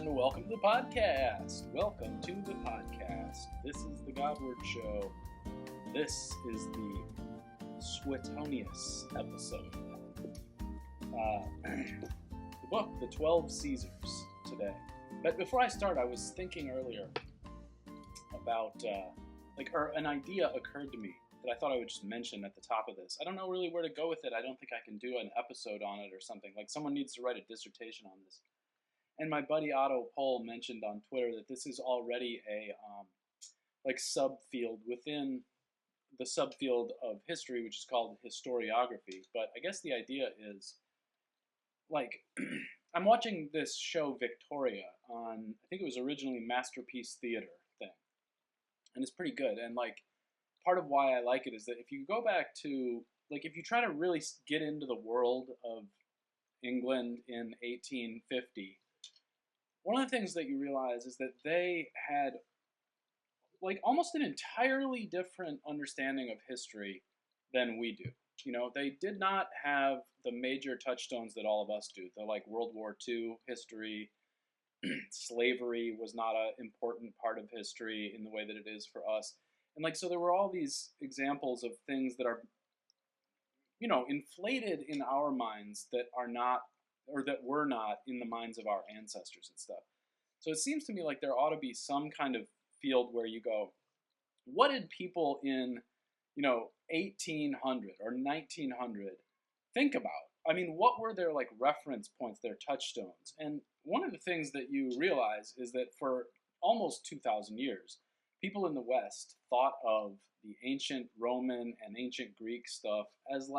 and welcome to the podcast. Welcome to the podcast. This is the Godward Show. This is the Suetonius episode. The book, The 12 Caesars, today. But before I start, I was thinking earlier about, an idea occurred to me that I thought I would just mention at the top of this. I don't know really where to go with it. I don't think I can do an episode on it or something. Like, someone needs to write a dissertation on this. And my buddy Otto Pohl mentioned on Twitter that this is already a subfield within the subfield of history, which is called historiography. But I guess the idea is, I'm watching this show Victoria on, I think it was originally Masterpiece Theater thing, and it's pretty good. And part of why I like it is that if you go back to, if you try to really get into the world of England in 1850. One of the things that you realize is that they had almost an entirely different understanding of history than we do. You know, they did not have the major touchstones that all of us do. The World War II history, slavery was not an important part of history in the way that it is for us. And so there were all these examples of things that are, inflated in our minds that are not, or that were not in the minds of our ancestors and stuff. So it seems to me like there ought to be some kind of field where you go, what did people in, 1800 or 1900 think about? I mean, what were their reference points, their touchstones? And one of the things that you realize is that for almost 2,000 years, people in the West thought of the ancient Roman and ancient Greek stuff as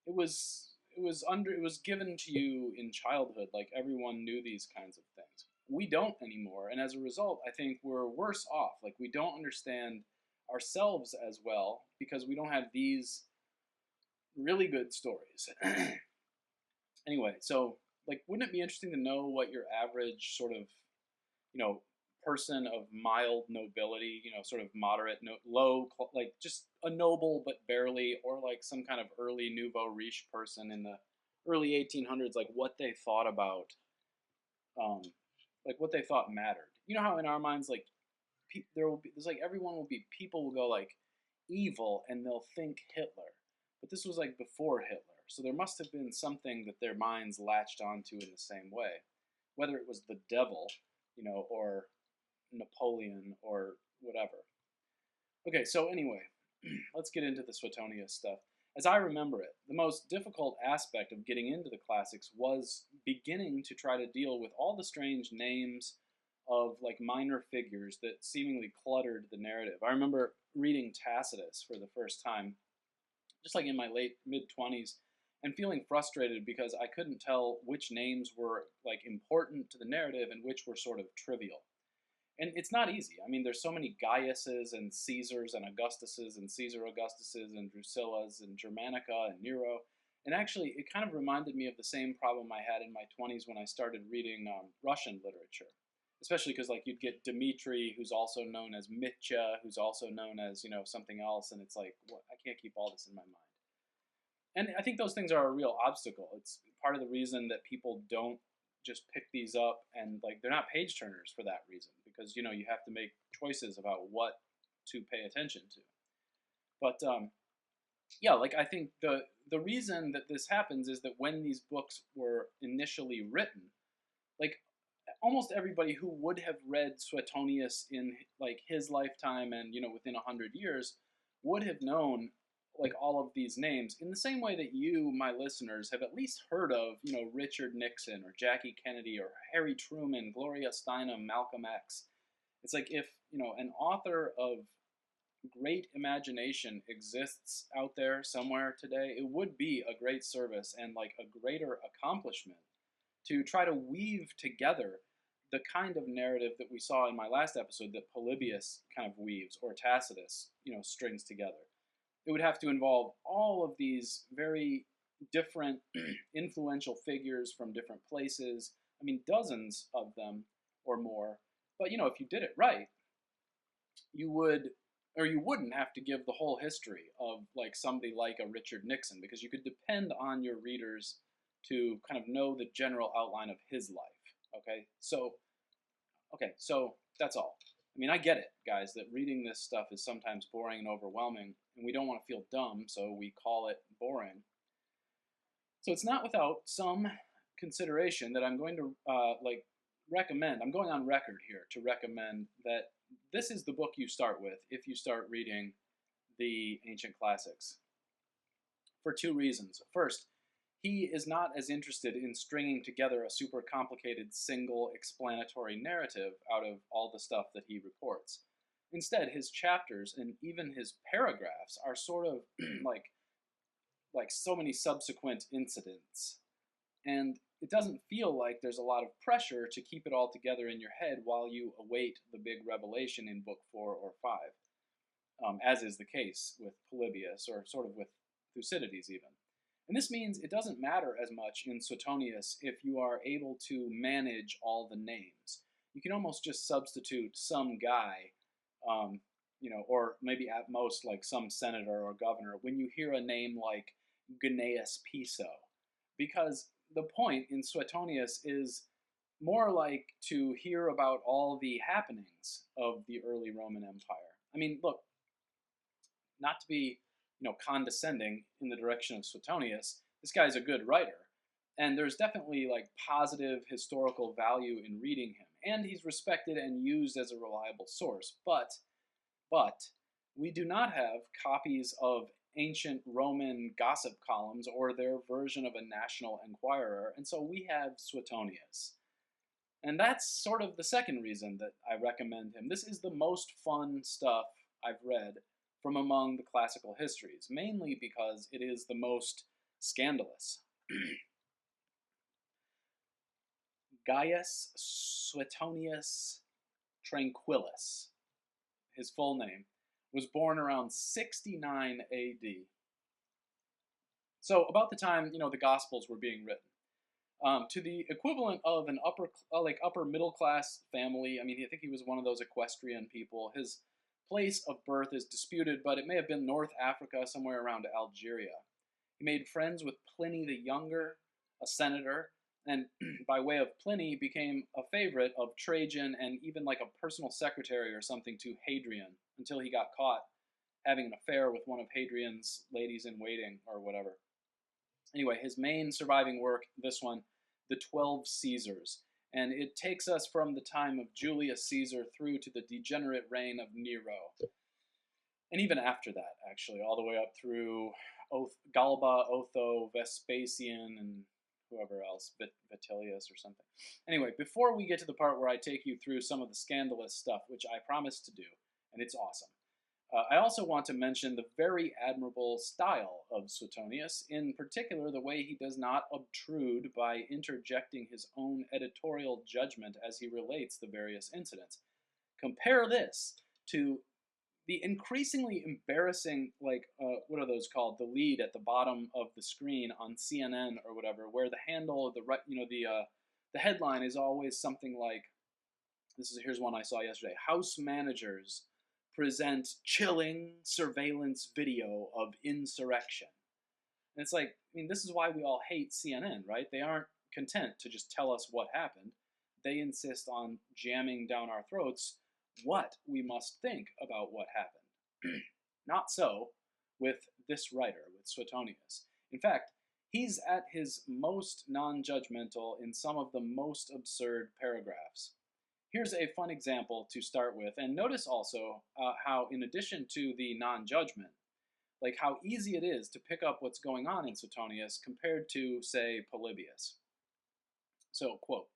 it was given to you in childhood. Everyone knew these kinds of things. We don't anymore, and as a result, I think we're worse off. We don't understand ourselves as well because we don't have these really good stories. Anyway, so wouldn't it be interesting to know what your average sort of, person of mild nobility, sort of moderate, low, just a noble but barely, or some kind of early nouveau riche person in the early 1800s, what they thought about, what they thought mattered. You know how in our minds, everyone will be, people will go evil and they'll think Hitler, but this was before Hitler, so there must have been something that their minds latched onto in the same way, whether it was the devil, or Napoleon or whatever. Okay, so anyway, let's get into the Suetonius stuff. As I remember it, the most difficult aspect of getting into the classics was beginning to try to deal with all the strange names of minor figures that seemingly cluttered the narrative. I remember reading Tacitus for the first time, just in my mid-20s, and feeling frustrated because I couldn't tell which names were important to the narrative and which were sort of trivial. And it's not easy. I mean, there's so many Gaiuses and Caesars and Augustuses and Caesar Augustuses and Drusillas and Germanica and Nero. And actually, it kind of reminded me of the same problem I had in my 20s when I started reading Russian literature. Especially because you'd get Dmitri, who's also known as Mitya, who's also known as, something else. And it's what? I can't keep all this in my mind. And I think those things are a real obstacle. It's part of the reason that people don't just pick these up, and they're not page turners for that reason, because you have to make choices about what to pay attention to. But I think the reason that this happens is that when these books were initially written, almost everybody who would have read Suetonius in his lifetime and within 100 years would have known all of these names in the same way that you, my listeners, have at least heard of, Richard Nixon or Jackie Kennedy or Harry Truman, Gloria Steinem, Malcolm X. It's if, an author of great imagination exists out there somewhere today, it would be a great service and a greater accomplishment to try to weave together the kind of narrative that we saw in my last episode that Polybius kind of weaves, or Tacitus, strings together. It would have to involve all of these very different influential figures from different places. I mean, dozens of them or more. But, if you did it right, you wouldn't have to give the whole history of somebody like a Richard Nixon, because you could depend on your readers to kind of know the general outline of his life. Okay, so Okay, so that's all. I mean, I get it, guys, that reading this stuff is sometimes boring and overwhelming, and we don't want to feel dumb, so we call it boring. So it's not without some consideration that I'm going to recommend. I'm going on record here to recommend that this is the book you start with if you start reading the ancient classics, for two reasons. First, he is not as interested in stringing together a super complicated single explanatory narrative out of all the stuff that he reports. Instead, his chapters and even his paragraphs are sort of like so many subsequent incidents. And it doesn't feel like there's a lot of pressure to keep it all together in your head while you await the big revelation in book 4 or 5, as is the case with Polybius, or sort of with Thucydides even. And this means it doesn't matter as much in Suetonius if you are able to manage all the names. You can almost just substitute some guy, or maybe at most like some senator or governor when you hear a name like Gnaeus Piso. Because the point in Suetonius is more like to hear about all the happenings of the early Roman Empire. I mean, look, not to be condescending in the direction of Suetonius, this guy's a good writer, and there's definitely like positive historical value in reading him, and he's respected and used as a reliable source. But we do not have copies of ancient Roman gossip columns or their version of a National Enquirer, and so we have Suetonius. And that's sort of the second reason that I recommend him. This is the most fun stuff I've read from among the classical histories, mainly because it is the most scandalous. Gaius Suetonius Tranquillus, his full name, was born around 69 AD. So about the time, the Gospels were being written. To the equivalent of an upper middle class family. I mean, I think he was one of those equestrian people. His place of birth is disputed, but it may have been North Africa, somewhere around Algeria. He made friends with Pliny the Younger, a senator, and by way of Pliny, became a favorite of Trajan and even like a personal secretary or something to Hadrian, until he got caught having an affair with one of Hadrian's ladies-in-waiting or whatever. Anyway, his main surviving work, this one, The 12 Caesars, and it takes us from the time of Julius Caesar through to the degenerate reign of Nero. And even after that, actually, all the way up through Galba, Otho, Vespasian, and whoever else, Vitellius or something. Anyway, before we get to the part where I take you through some of the scandalous stuff, which I promised to do, and it's awesome, I also want to mention the very admirable style of Suetonius, in particular the way he does not obtrude by interjecting his own editorial judgment as he relates the various incidents. Compare this to the increasingly embarrassing, what are those called? The lead at the bottom of the screen on CNN or whatever, where the handle, the headline is always something like, here's one I saw yesterday: House managers present chilling surveillance video of insurrection. And it's like, I mean, this is why we all hate CNN, right? They aren't content to just tell us what happened. They insist on jamming down our throats what we must think about what happened. Not so with this writer, with Suetonius. In fact, he's at his most non-judgmental in some of the most absurd paragraphs. Here's a fun example to start with, and notice also how, in addition to the non-judgment, like how easy it is to pick up what's going on in Suetonius compared to, say, Polybius. So, quote,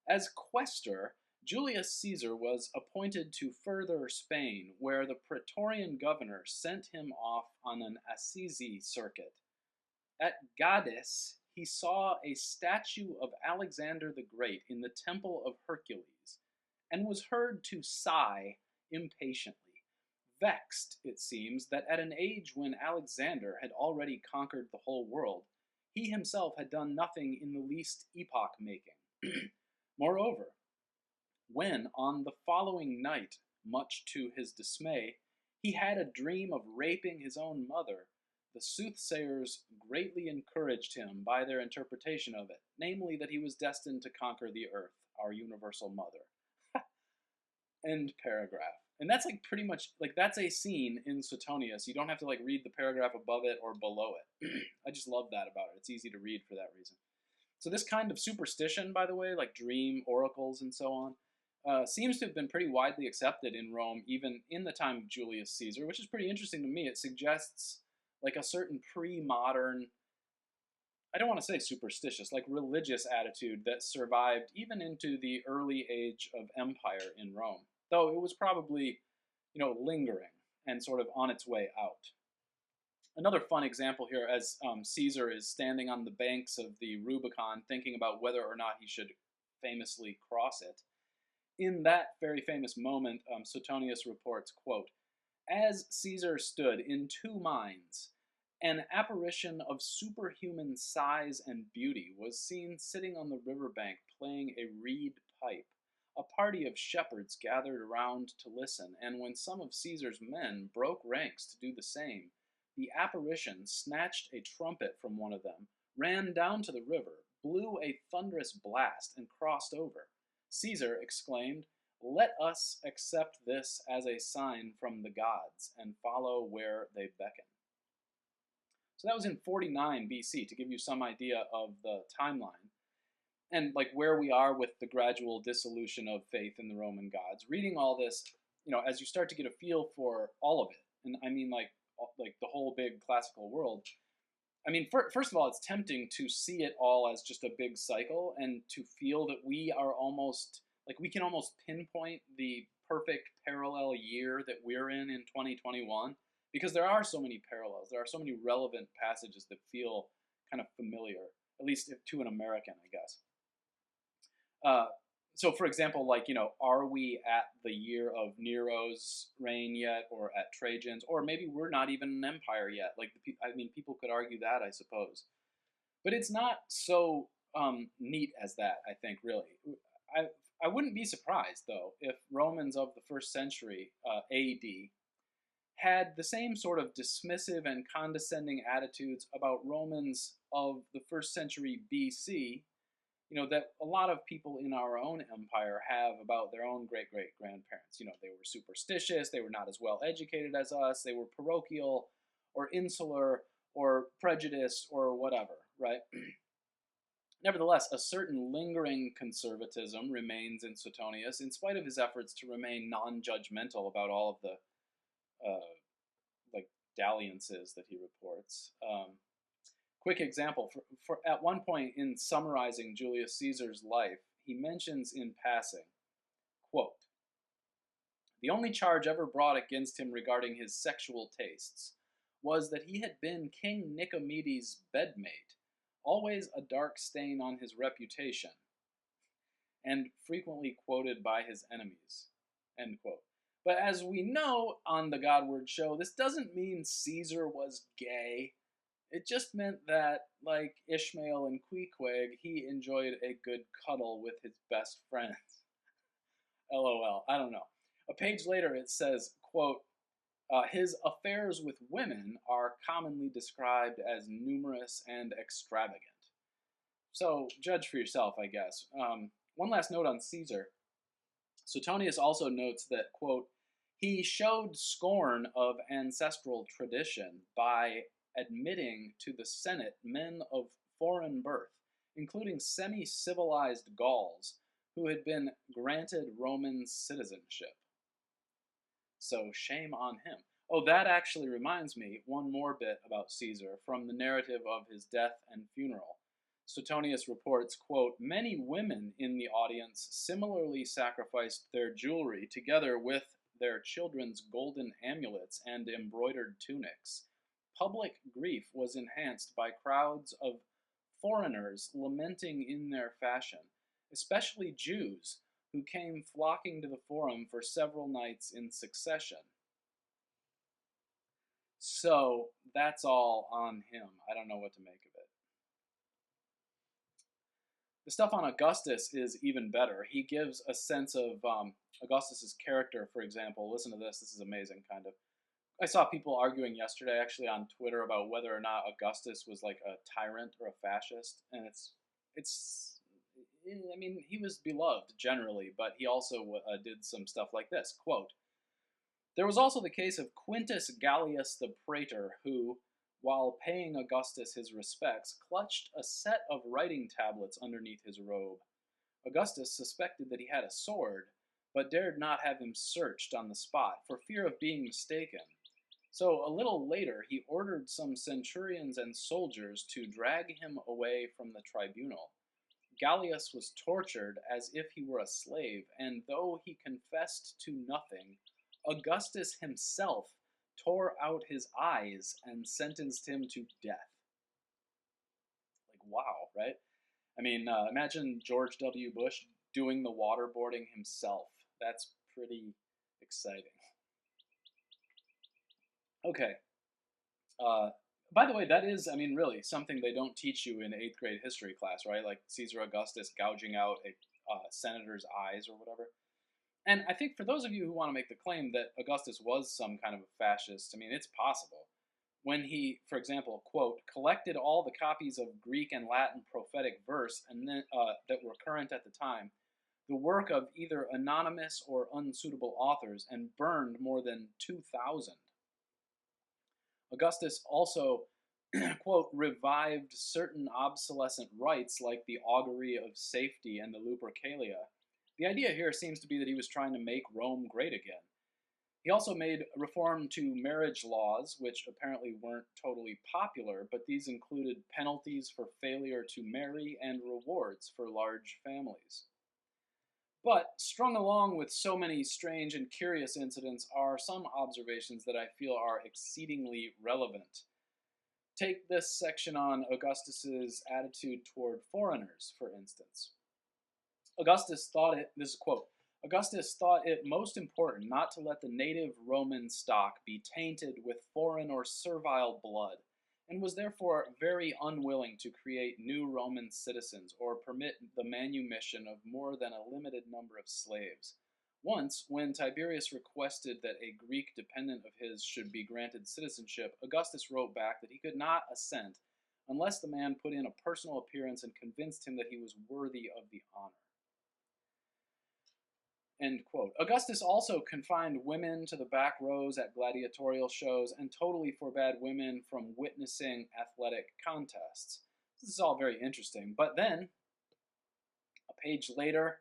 as quaestor, Julius Caesar was appointed to further Spain, where the Praetorian governor sent him off on an Assisi circuit. At Gades, he saw a statue of Alexander the Great in the Temple of Hercules, and was heard to sigh impatiently, vexed, it seems, that at an age when Alexander had already conquered the whole world, he himself had done nothing in the least epoch-making. Moreover, when on the following night, much to his dismay, he had a dream of raping his own mother, the soothsayers greatly encouraged him by their interpretation of it, namely that he was destined to conquer the earth, our universal mother. End paragraph. And that's like pretty much, like that's a scene in Suetonius. You don't have to like read the paragraph above it or below it. I just love that about it. It's easy to read for that reason. So this kind of superstition, by the way, like dream oracles and so on, seems to have been pretty widely accepted in Rome, even in the time of Julius Caesar, which is pretty interesting to me. It suggests like a certain pre-modern, I don't want to say superstitious, like religious attitude that survived even into the early age of empire in Rome, though it was probably, lingering and sort of on its way out. Another fun example here, as Caesar is standing on the banks of the Rubicon thinking about whether or not he should famously cross it. In that very famous moment, Suetonius reports, quote, "As Caesar stood in two minds, an apparition of superhuman size and beauty was seen sitting on the riverbank playing a reed pipe. A party of shepherds gathered around to listen, and when some of Caesar's men broke ranks to do the same, the apparition snatched a trumpet from one of them, ran down to the river, blew a thunderous blast, and crossed over. Caesar exclaimed, 'Let us accept this as a sign from the gods, and follow where they beckon.'" So that was in 49 BC, to give you some idea of the timeline and like where we are with the gradual dissolution of faith in the Roman gods. Reading all this, as you start to get a feel for all of it, and I mean like the whole big classical world. I mean, first of all, it's tempting to see it all as just a big cycle and to feel that we are almost, like we can almost pinpoint the perfect parallel year that we're in 2021, because there are so many parallels. There are so many relevant passages that feel kind of familiar, at least to an American, I guess. So, for example, like, are we at the year of Nero's reign yet, or at Trajan's, or maybe we're not even an empire yet? Like, people could argue that, I suppose. But it's not so neat as that, I think, really. I wouldn't be surprised, though, if Romans of the first century AD had the same sort of dismissive and condescending attitudes about Romans of the first century BC, that a lot of people in our own empire have about their own great-great-grandparents. They were superstitious, they were not as well educated as us, they were parochial or insular or prejudiced or whatever, right? Nevertheless, a certain lingering conservatism remains in Suetonius, in spite of his efforts to remain non-judgmental about all of the like dalliances that he reports. Quick example, for at one point in summarizing Julius Caesar's life, he mentions in passing, quote, "The only charge ever brought against him regarding his sexual tastes was that he had been King Nicomedes' bedmate, always a dark stain on his reputation, and frequently quoted by his enemies," end quote. But as we know on the Godward show, this doesn't mean Caesar was gay. It just meant that, like Ishmael and Queequeg, he enjoyed a good cuddle with his best friends. LOL, I don't know. A page later it says, quote, "His affairs with women are commonly described as numerous and extravagant." So judge for yourself, I guess. One last note on Caesar. Suetonius also notes that, quote, "He showed scorn of ancestral tradition by admitting to the Senate men of foreign birth, including semi-civilized Gauls, who had been granted Roman citizenship." So shame on him. Oh, that actually reminds me one more bit about Caesar from the narrative of his death and funeral. Suetonius reports, quote, "Many women in the audience similarly sacrificed their jewelry together with their children's golden amulets and embroidered tunics. Public grief was enhanced by crowds of foreigners lamenting in their fashion, especially Jews, who came flocking to the forum for several nights in succession." So that's all on him. I don't know what to make of it. The stuff on Augustus is even better. He gives a sense of Augustus's character, for example. Listen to this. This is amazing, kind of. I saw people arguing yesterday, actually, on Twitter about whether or not Augustus was like a tyrant or a fascist, and it's I mean, he was beloved generally, but he also did some stuff like this. Quote, there was also the case of Quintus Gallius the praetor, who, while paying Augustus his respects, clutched a set of writing tablets underneath his robe. Augustus suspected that he had a sword, but dared not have him searched on the spot for fear of being mistaken. So a little later, he ordered some centurions and soldiers to drag him away from the tribunal. Gallius was tortured as if he were a slave, and though he confessed to nothing, Augustus himself tore out his eyes and sentenced him to death. Like, wow, right? I mean, imagine George W. Bush doing the waterboarding himself. That's pretty exciting. Okay. By the way, that is, I mean, really something they don't teach you in 8th grade history class, right? Like Caesar Augustus gouging out a senator's eyes or whatever. And I think for those of you who want to make the claim that Augustus was some kind of a fascist, I mean, it's possible. When he, for example, quote, collected all the copies of Greek and Latin prophetic verse and then, that were current at the time, the work of either anonymous or unsuitable authors, and burned more than 2,000. Augustus also, quote, revived certain obsolescent rites like the augury of safety and the Lupercalia. The idea here seems to be that he was trying to make Rome great again. He also made reform to marriage laws, which apparently weren't totally popular, but these included penalties for failure to marry and rewards for large families. But strung along with so many strange and curious incidents are some observations that I feel are exceedingly relevant. Take this section on Augustus's attitude toward foreigners, for instance. Augustus thought it, this is a quote, Augustus thought it most important not to let the native Roman stock be tainted with foreign or servile blood, and was therefore very unwilling to create new Roman citizens or permit the manumission of more than a limited number of slaves. Once, when Tiberius requested that a Greek dependent of his should be granted citizenship, Augustus wrote back that he could not assent unless the man put in a personal appearance and convinced him that he was worthy of the honor. End quote. Augustus also confined women to the back rows at gladiatorial shows and totally forbade women from witnessing athletic contests. This is all very interesting. But then, a page later,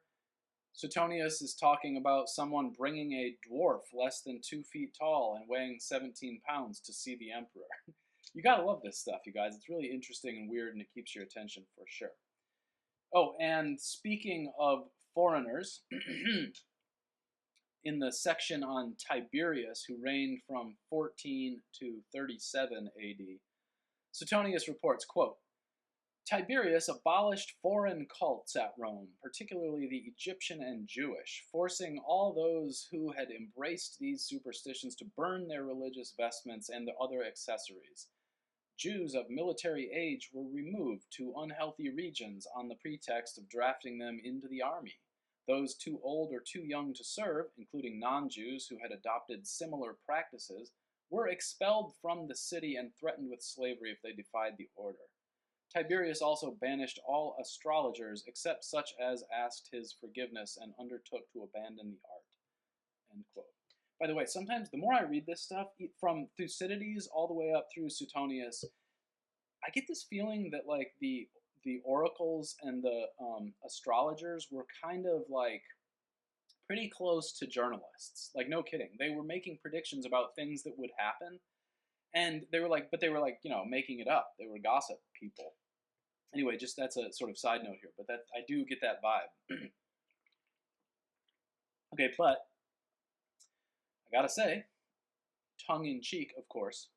Suetonius is talking about someone bringing a dwarf less than 2 feet tall and weighing 17 pounds to see the emperor. You gotta love this stuff, you guys. It's really interesting and weird, and it keeps your attention for sure. Oh, and speaking of foreigners, in the section on Tiberius, who reigned from 14 to 37 AD, Suetonius reports, quote, Tiberius abolished foreign cults at Rome, particularly the Egyptian and Jewish, forcing all those who had embraced these superstitions to burn their religious vestments and the other accessories. Jews of military age were removed to unhealthy regions on the pretext of drafting them into the army. Those too old or too young to serve, including non-Jews who had adopted similar practices, were expelled from the city and threatened with slavery if they defied the order. Tiberius also banished all astrologers except such as asked his forgiveness and undertook to abandon the art. End quote. By the way, sometimes the more I read this stuff, from Thucydides all the way up through Suetonius, I get this feeling that like the oracles and the astrologers were kind of like pretty close to journalists. Like, no kidding. They were making predictions about things that would happen. And they were like, you know, making it up. They were gossip people. Anyway, just that's a sort of side note here, but that I do get that vibe. Okay, but I gotta say, tongue in cheek, of course,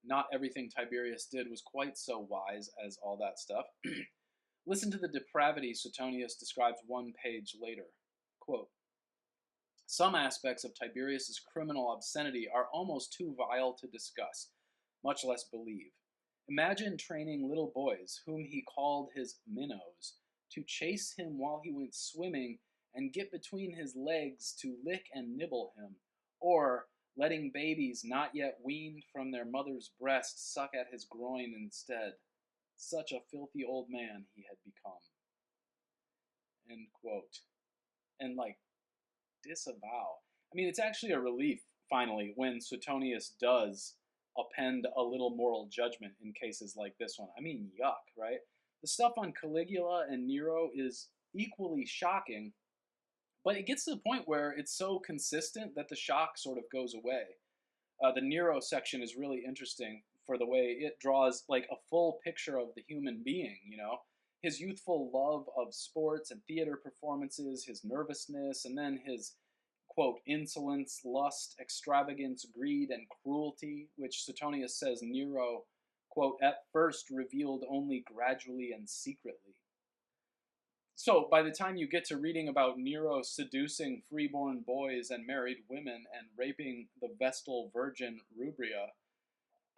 not everything Tiberius did was quite so wise as all that stuff. Listen to the depravity Suetonius describes one page later. Quote, some aspects of Tiberius's criminal obscenity are almost too vile to discuss, much less believe. Imagine training little boys, whom he called his minnows, to chase him while he went swimming and get between his legs to lick and nibble him, or letting babies not yet weaned from their mother's breast suck at his groin instead. Such a filthy old man he had become. end quote, and like disavow. I mean, it's actually a relief, finally, when Suetonius does append a little moral judgment in cases like this one. I mean, yuck, right? The stuff on Caligula and Nero is equally shocking, but it gets to the point where it's so consistent that the shock sort of goes away. The Nero section is really interesting for the way it draws like a full picture of the human being, you know? His youthful love of sports and theater performances, his nervousness, and then his, quote, insolence, lust, extravagance, greed, and cruelty, which Suetonius says Nero, quote, at first revealed only gradually and secretly. So by the time you get to reading about Nero seducing freeborn boys and married women and raping the Vestal Virgin Rubria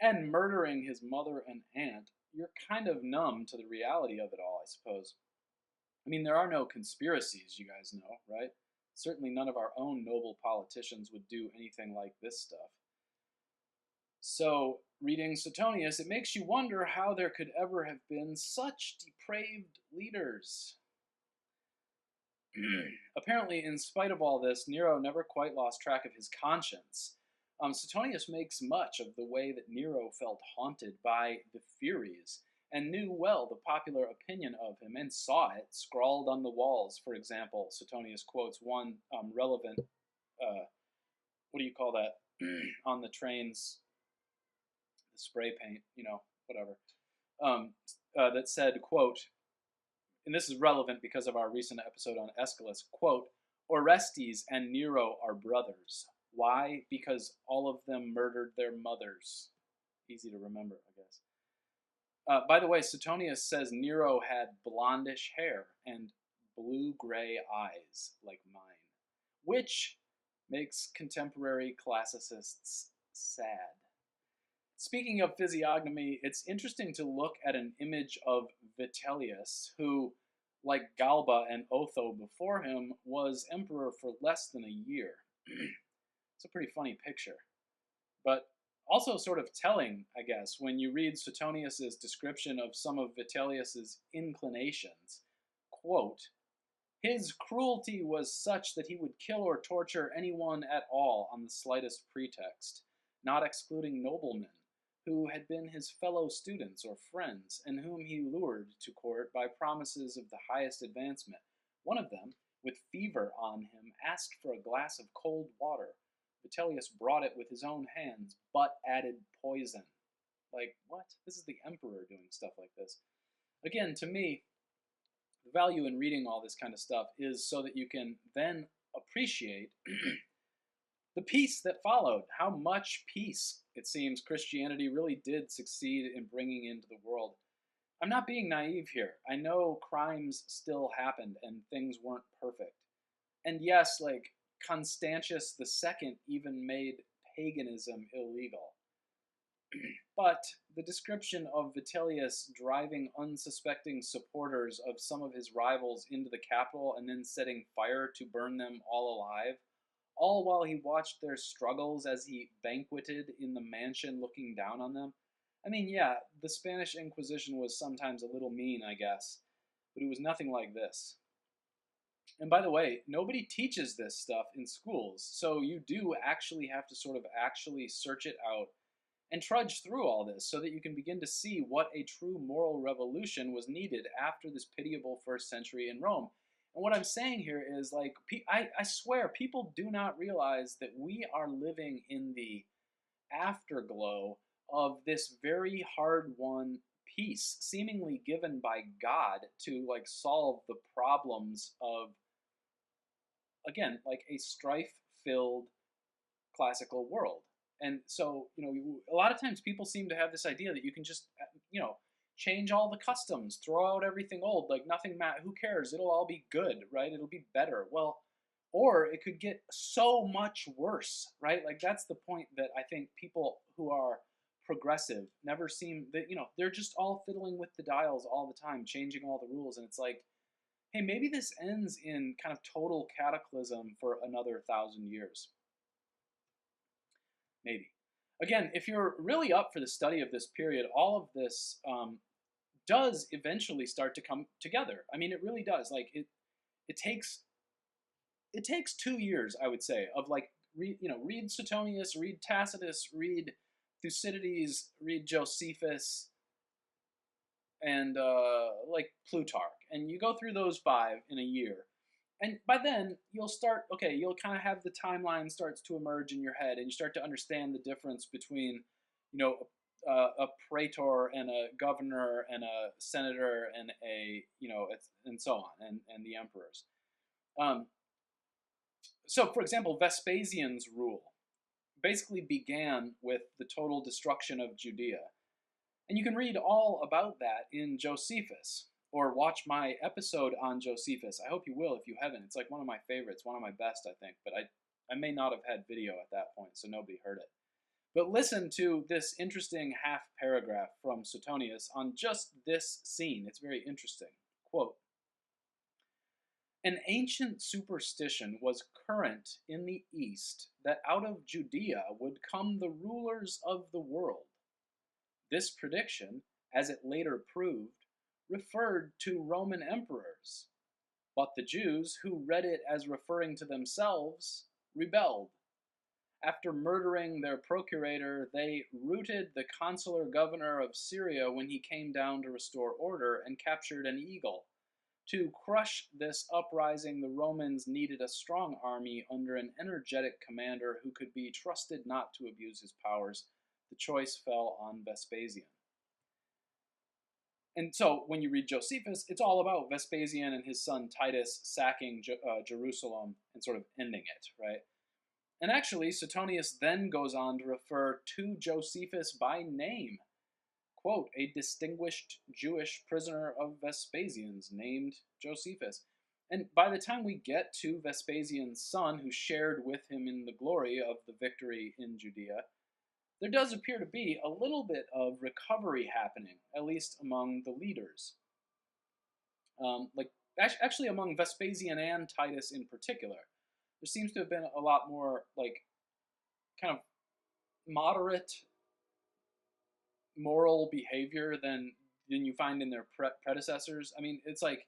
and murdering his mother and aunt, you're kind of numb to the reality of it all, I suppose. I mean, there are no conspiracies, you guys know, right? Certainly none of our own noble politicians would do anything like this stuff. So, reading Suetonius, it makes you wonder how there could ever have been such depraved leaders. Apparently, in spite of all this, Nero never quite lost track of his conscience. Suetonius makes much of the way that Nero felt haunted by the Furies and knew well the popular opinion of him and saw it scrawled on the walls. For example, Suetonius quotes one relevant, what do you call that, on the trains, the spray paint, you know, whatever, that said, quote, and this is relevant because of our recent episode on Aeschylus, quote, Orestes and Nero are brothers. Why? Because all of them murdered their mothers. Easy to remember, I guess. By the way, Suetonius says Nero had blondish hair and blue-gray eyes like mine, which makes contemporary classicists sad. Speaking of physiognomy, it's interesting to look at an image of Vitellius, who, like Galba and Otho before him, was emperor for less than a year. It's a pretty funny picture. But also sort of telling, I guess, when you read Suetonius' description of some of Vitellius' inclinations. Quote, his cruelty was such that he would kill or torture anyone at all on the slightest pretext, not excluding noblemen, who had been his fellow students or friends, and whom he lured to court by promises of the highest advancement. One of them, with fever on him, asked for a glass of cold water. Vitellius brought it with his own hands, but added poison. Like, what? This is the emperor doing stuff like this. Again, to me, the value in reading all this kind of stuff is so that you can then appreciate the peace that followed, how much peace, it seems, Christianity really did succeed in bringing into the world. I'm not being naive here. I know crimes still happened and things weren't perfect. And yes, like, Constantius II even made paganism illegal. But the description of Vitellius driving unsuspecting supporters of some of his rivals into the Capitol and then setting fire to burn them all alive, all while he watched their struggles as he banqueted in the mansion looking down on them. I mean, yeah, the Spanish Inquisition was sometimes a little mean, I guess, but it was nothing like this. And by the way, nobody teaches this stuff in schools, so you do actually have to sort of actually search it out and trudge through all this so that you can begin to see what a true moral revolution was needed after this pitiable first century in Rome. And what I'm saying here is, like, I swear, people do not realize that we are living in the afterglow of this very hard-won peace, seemingly given by God to, like, solve the problems of, again, like, a strife-filled classical world. And so, you know, a lot of times people seem to have this idea that you can just, you know, change all the customs, throw out everything old, like nothing matters, who cares, it'll all be good, right? It'll be better. Well, or it could get so much worse, right? Like, that's the point that I think people who are progressive never seem, that, you know, they're just all fiddling with the dials all the time, changing all the rules, and it's like, hey, maybe this ends in kind of total cataclysm for another 1,000 years. Maybe. Again, if you're really up for the study of this period, all of this does eventually start to come together. I mean, it really does. Like, it takes 2 years, I would say, of like read Suetonius, read Tacitus, read Thucydides, read Josephus, and like Plutarch, and you go through those 5 in a year, and by then you'll kind of have the timeline starts to emerge in your head, and you start to understand the difference between, you know, a praetor and a governor and a senator and a and so on, and the emperors. So, for example, Vespasian's rule basically began with the total destruction of Judea. And you can read all about that in Josephus, or watch my episode on Josephus. I hope you will if you haven't. It's like one of my favorites, one of my best, I think. But I may not have had video at that point, so nobody heard it. But listen to this interesting half paragraph from Suetonius on just this scene. It's very interesting. Quote, "An ancient superstition was current in the East that out of Judea would come the rulers of the world. This prediction, as it later proved, referred to Roman emperors, but the Jews, who read it as referring to themselves, rebelled. After murdering their procurator, they routed the consular governor of Syria when he came down to restore order, and captured an eagle. To crush this uprising, the Romans needed a strong army under an energetic commander who could be trusted not to abuse his powers. The choice fell on Vespasian." And so when you read Josephus, it's all about Vespasian and his son Titus sacking Jerusalem and sort of ending it, right? And actually, Suetonius then goes on to refer to Josephus by name. Quote, "A distinguished Jewish prisoner of Vespasian's named Josephus." And by the time we get to Vespasian's son, who shared with him in the glory of the victory in Judea, there does appear to be a little bit of recovery happening, at least among the leaders. Actually among Vespasian and Titus in particular. There seems to have been a lot more, like, kind of moderate moral behavior than you find in their predecessors. I mean, it's like,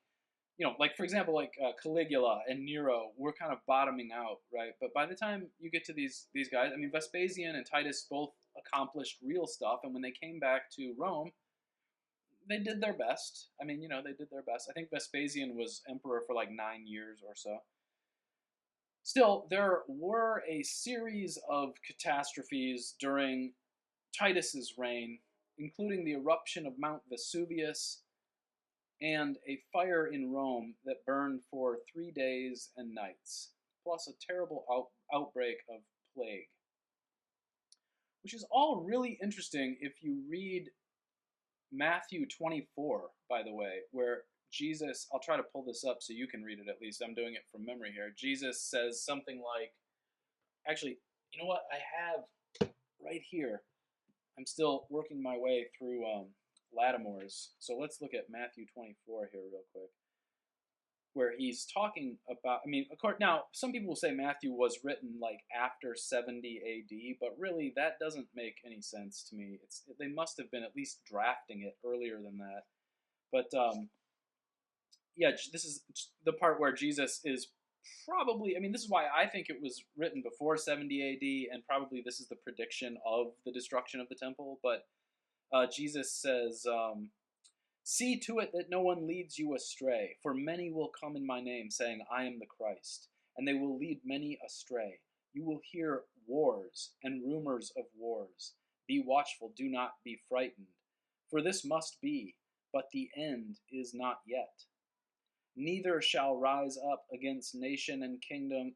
like, for example, like Caligula and Nero were kind of bottoming out, right? But by the time you get to these guys, I mean, Vespasian and Titus both accomplished real stuff, and when they came back to Rome, they did their best. I mean, they did their best. I think Vespasian was emperor for like 9 years or so. Still, there were a series of catastrophes during Titus's reign, including the eruption of Mount Vesuvius and a fire in Rome that burned for 3 days and nights, plus a terrible outbreak of plague. Which is all really interesting if you read Matthew 24, by the way, where Jesus, I'll try to pull this up so you can read it at least. I'm doing it from memory here. Jesus says something like, actually, you know what? I have right here. I'm still working my way through Latimore's. So let's look at Matthew 24 here real quick, where he's talking about, I mean, of course, now, some people will say Matthew was written like after 70 AD, but really that doesn't make any sense to me. They must have been at least drafting it earlier than that. But yeah, this is the part where Jesus is probably, I mean, this is why I think it was written before 70 AD, and probably this is the prediction of the destruction of the temple. But Jesus says, "See to it that no one leads you astray, for many will come in my name, saying, I am the Christ, and they will lead many astray. You will hear wars and rumors of wars. Be watchful, do not be frightened, for this must be, but the end is not yet. Neither shall rise up against nation and kingdom,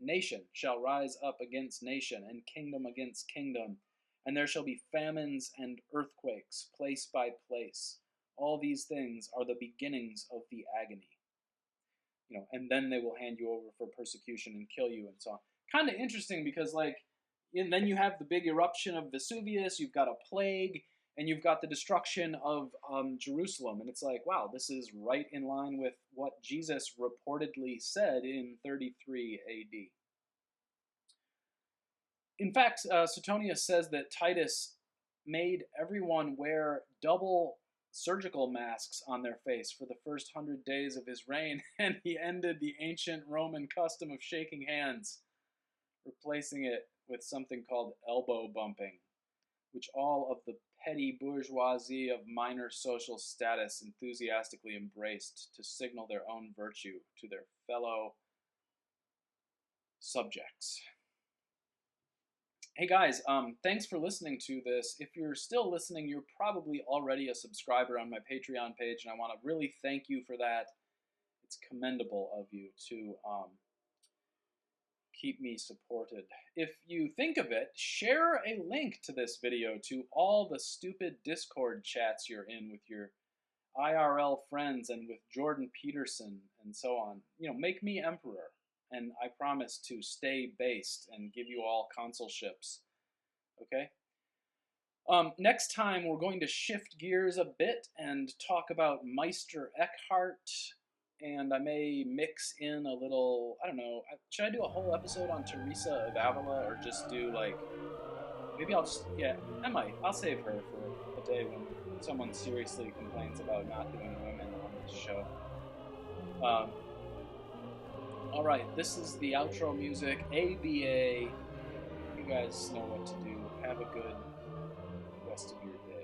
nation shall rise up against nation, and kingdom against kingdom, and there shall be famines and earthquakes, place by place. All these things are the beginnings of the agony." And then they will hand you over for persecution and kill you and so on. Kind of interesting because, like, and then you have the big eruption of Vesuvius, you've got a plague, and you've got the destruction of Jerusalem. And it's like, wow, this is right in line with what Jesus reportedly said in 33 AD. In fact, Suetonius says that Titus made everyone wear double surgical masks on their face for the first 100 days of his reign, and he ended the ancient Roman custom of shaking hands, replacing it with something called elbow bumping, which all of the petty bourgeoisie of minor social status enthusiastically embraced to signal their own virtue to their fellow subjects. Hey guys, thanks for listening to this. If you're still listening, you're probably already a subscriber on my Patreon page, and I want to really thank you for that. It's commendable of you to keep me supported. If you think of it, share a link to this video to all the stupid Discord chats you're in with your IRL friends and with Jordan Peterson and so on. You know, make me emperor, and I promise to stay based and give you all consulships. Okay? Next time we're going to shift gears a bit and talk about Meister Eckhart, and I may mix in a little, I don't know, should I do a whole episode on Teresa of Avila, or just do like, maybe I'll just, yeah, I might. I'll save her for a day when someone seriously complains about not doing women on this show. Alright, this is the outro music, ABA. You guys know what to do. Have a good rest of your day.